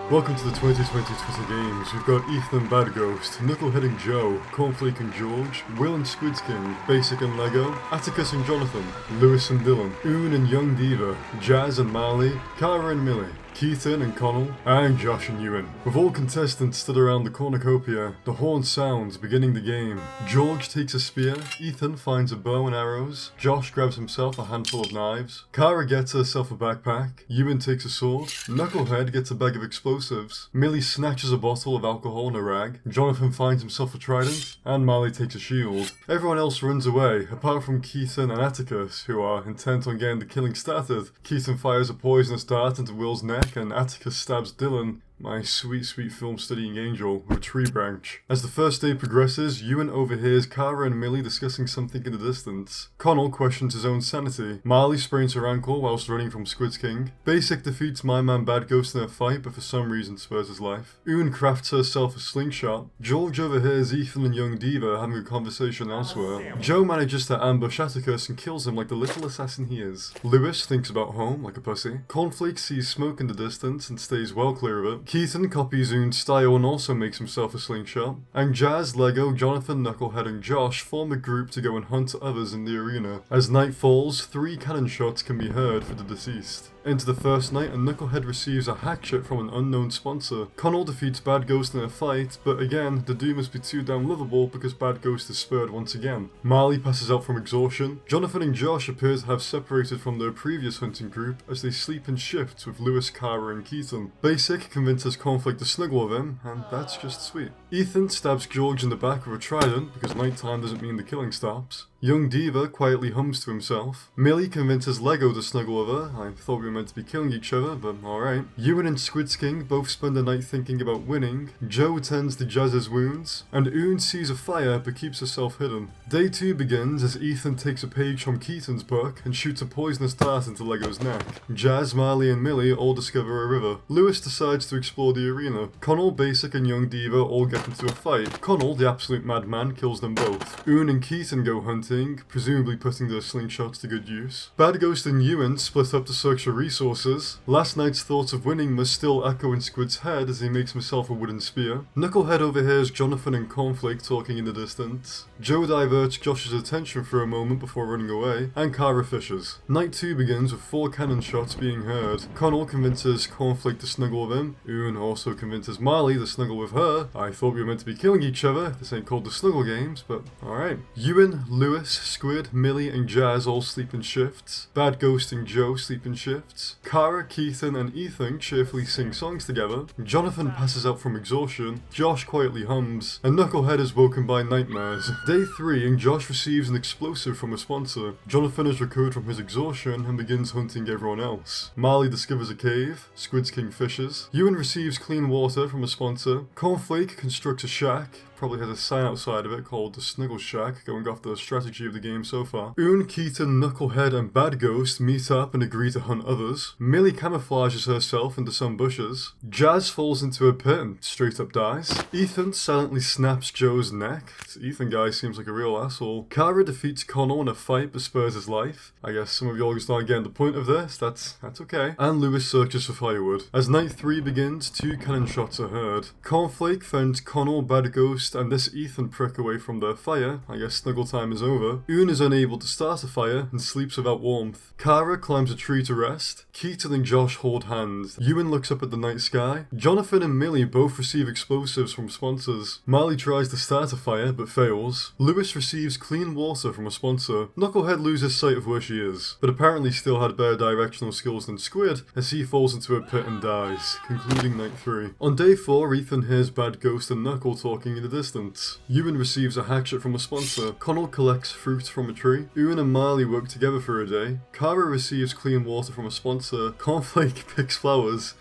Welcome to the 2020 Twitter Games. We've got Ethan Badghost, Knucklehead and Joe, Cornflake and George, Will and Squids King, Basic and Lego, Atticus and Jonathan, Lewis and Dylan, Oon and Young Diva, Jazz and Marley, Kara and Millie, Keaton and Connell, and Josh and Ewan. With all contestants stood around the cornucopia, the horn sounds, beginning the game. George takes a spear, Ethan finds a bow and arrows, Josh grabs himself a handful of knives, Kara gets herself a backpack, Ewan takes a sword, Knucklehead gets a bag of explosives, Millie snatches a bottle of alcohol and a rag, Jonathan finds himself a trident, and Marley takes a shield. Everyone else runs away, apart from Keaton and Atticus, who are intent on getting the killing started. Keaton fires a poisonous dart into Will's neck, and Atticus stabs Dylan, my sweet film studying angel, with a tree branch. As the first day progresses, Ewan overhears Kara and Millie discussing something in the distance. Connell questions his own sanity. Marley sprains her ankle whilst running from Squids King. Basic defeats My Man Badghost in a fight, but for some reason spares his life. Oon crafts herself a slingshot. George overhears Ethan and Young Diva having a conversation elsewhere. Joe manages to ambush Atticus and kills him like the little assassin he is. Lewis thinks about home like a pussy. Cornflake sees smoke in the distance and stays well clear of it. Keaton copies Oon's style and also makes himself a slingshot. And Jazz, Lego, Jonathan, Knucklehead and Josh form a group to go and hunt others in the arena. As night falls, 3 cannon shots can be heard for the deceased. Into the first night, and Knucklehead receives a hatchet from an unknown sponsor. Connell defeats Badghost in a fight, but again, the doom must be too damn livable because Badghost is spurred once again. Marley passes out from exhaustion. Jonathan and Josh appear to have separated from their previous hunting group as they sleep in shifts with Lewis, Kara and Keaton. Basic convinces Cornflake to snuggle with him, and that's just sweet. Ethan stabs George in the back with a trident because nighttime doesn't mean the killing stops. Young Diva quietly hums to himself. Millie convinces Lego to snuggle with her. I thought we were meant to be killing each other, but alright. Ewan and Squids King both spend the night thinking about winning. Joe tends to Jazz's wounds, and Oon sees a fire but keeps herself hidden. Day 2 begins as Ethan takes a page from Keaton's book and shoots a poisonous dart into Lego's neck. Jazz, Marley and Millie all discover a river. Lewis decides to explore the arena. Connell, Basic and Young Diva all get into a fight. Connell, the absolute madman, kills them both. Oon and Keaton go hunting, presumably putting their slingshots to good use. Badghost and Ewan split up to search for resources. Last night's thoughts of winning must still echo in Squid's head as he makes himself a wooden spear. Knucklehead overhears Jonathan and Cornflake talking in the distance. Joe diverts Josh's attention for a moment before running away, and Kara fishes. Night 2 begins with 4 cannon shots being heard. Connell convinces Cornflake to snuggle with him. Oon also convinces Marley to snuggle with her. I thought we were meant to be killing each other. This ain't called the Snuggle Games, but alright. Ewan, Lewis, Squid, Millie and Jazz all sleep in shifts. Badghost and Joe sleep in shifts. Kara, Keaton and Ethan cheerfully sing songs together. Jonathan passes out from exhaustion. Josh quietly hums. And Knucklehead is woken by nightmares. Day 3 and Josh receives an explosive from a sponsor. Jonathan is recovered from his exhaustion and begins hunting everyone else. Marley discovers a cave. Squids King fishes. Ewan receives clean water from a sponsor. Cornflake constructs a shack. Probably has a sign outside of it called the Snuggle Shack, going off the strategy of the game so far. Oon, Keaton, Knucklehead and Badghost meet up and agree to hunt others. Millie camouflages herself into some bushes. Jazz falls into a pit and straight up dies. Ethan silently snaps Joe's neck. This Ethan guy seems like a real asshole. Kara defeats Connell in a fight but spares his life. I guess some of y'all just aren't getting the point of this, that's okay. And Lewis searches for firewood. As night 3 begins, 2 cannon shots are heard. Cornflake fends Connell, Badghost and this Ethan prick away from their fire. I guess snuggle time is over. Oon is unable to start a fire and sleeps without warmth. Kara climbs a tree to rest. Keaton and Josh hold hands. Ewan looks up at the night sky. Jonathan and Millie both receive explosives from sponsors. Marley tries to start a fire but fails. Lewis receives clean water from a sponsor. Knucklehead loses sight of where she is, but apparently still had better directional skills than Squid as he falls into a pit and dies, concluding night 3. On day 4, Ethan hears Badghost and Knuckle talking in the distance. Ewan receives a hatchet from a sponsor. Connell collects fruit from a tree. Oon and Marley work together for a day. Kara receives clean water from a sponsor. Cornflake picks flowers.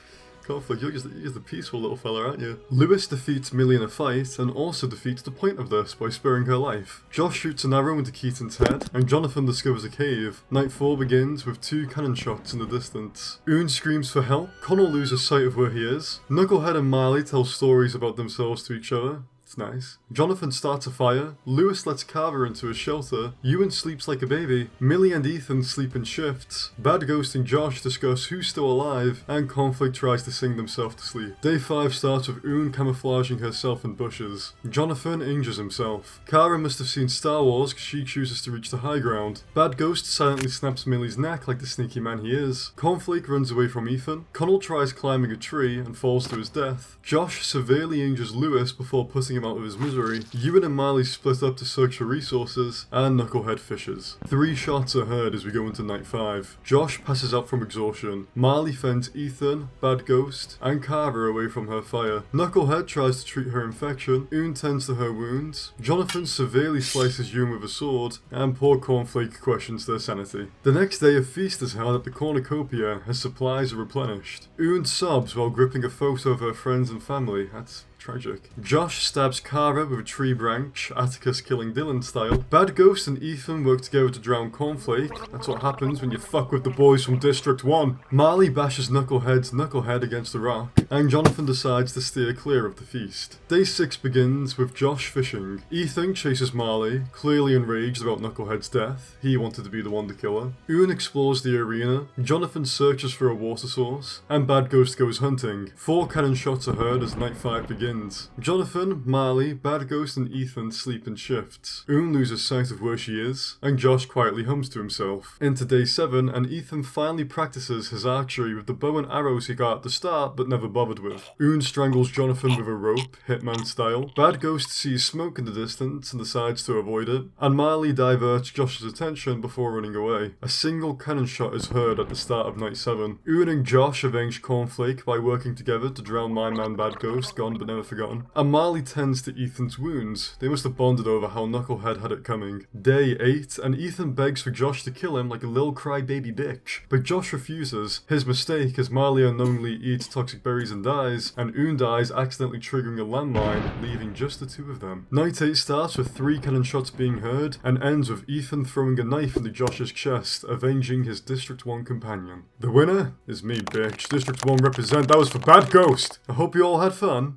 Cornflake, you're just a peaceful little fella, aren't you? Lewis defeats Millie in a fight and also defeats the point of this by sparing her life. Josh shoots an arrow into Keaton's head and Jonathan discovers a cave. Night 4 begins with 2 cannon shots in the distance. Oon screams for help. Connell loses sight of where he is. Knucklehead and Marley tell stories about themselves to each other. It's nice. Jonathan starts a fire, Lewis lets Carver into a shelter, Ewan sleeps like a baby, Millie and Ethan sleep in shifts, Bad Ghost and Josh discuss who's still alive, and Conflict tries to sing themselves to sleep. Day 5 starts with Ewan camouflaging herself in bushes. Jonathan injures himself. Kara must have seen Star Wars because she chooses to reach the high ground. Bad Ghost silently snaps Millie's neck like the sneaky man he is. Cornflake runs away from Ethan. Connell tries climbing a tree and falls to his death. Josh severely injures Lewis before putting him out of his misery. Ewan and Marley split up to search for resources, and Knucklehead fishes. 3 shots are heard as we go into night 5. Josh passes out from exhaustion. Marley fends Ethan, Bad Ghost, and Carver away from her fire. Knucklehead tries to treat her infection. Ewan tends to her wounds. Jonathan severely slices Ewan with a sword, and poor Cornflake questions their sanity. The next day, a feast is held at the cornucopia as supplies are replenished. Ewan sobs while gripping a photo of her friends and family. That's tragic. Josh stabs Kara with a tree branch, Atticus killing Dylan style. Bad Ghost and Ethan work together to drown Cornflake. That's what happens when you fuck with the boys from District 1. Marley bashes Knucklehead's knucklehead against a rock, and Jonathan decides to steer clear of the feast. Day 6 begins with Josh fishing. Ethan chases Marley, clearly enraged about Knucklehead's death. He wanted to be the one to kill her. Ewan explores the arena, Jonathan searches for a water source, and Bad Ghost goes hunting. 4 cannon shots are heard as night 5 begins. Jonathan, Marley, Bad Ghost and Ethan sleep in shifts. Ewan loses sight of where she is, and Josh quietly hums to himself. Into day 7, and Ethan finally practices his archery with the bow and arrows he got at the start but never bothered with. Ewan strangles Jonathan with a rope, Hitman style. Bad Ghost sees smoke in the distance and decides to avoid it, and Marley diverts Josh's attention before running away. A single cannon shot is heard at the start of night 7. Ewan and Josh avenge Cornflake by working together to drown my man Bad Ghost, gone but never forgotten. And Marley tends to Ethan's wounds. They must have bonded over how Knucklehead had it coming. Day 8, and Ethan begs for Josh to kill him like a little crybaby bitch. But Josh refuses. His mistake as Marley unknowingly eats toxic berries and dies, and Ewan dies accidentally triggering a landmine, leaving just the 2 of them. Night 8 starts with 3 cannon shots being heard, and ends with Ethan throwing a knife into Josh's chest, avenging his District 1 companion. The winner is me, bitch. District 1 represent. That was for Bad Ghost. I hope you all had fun.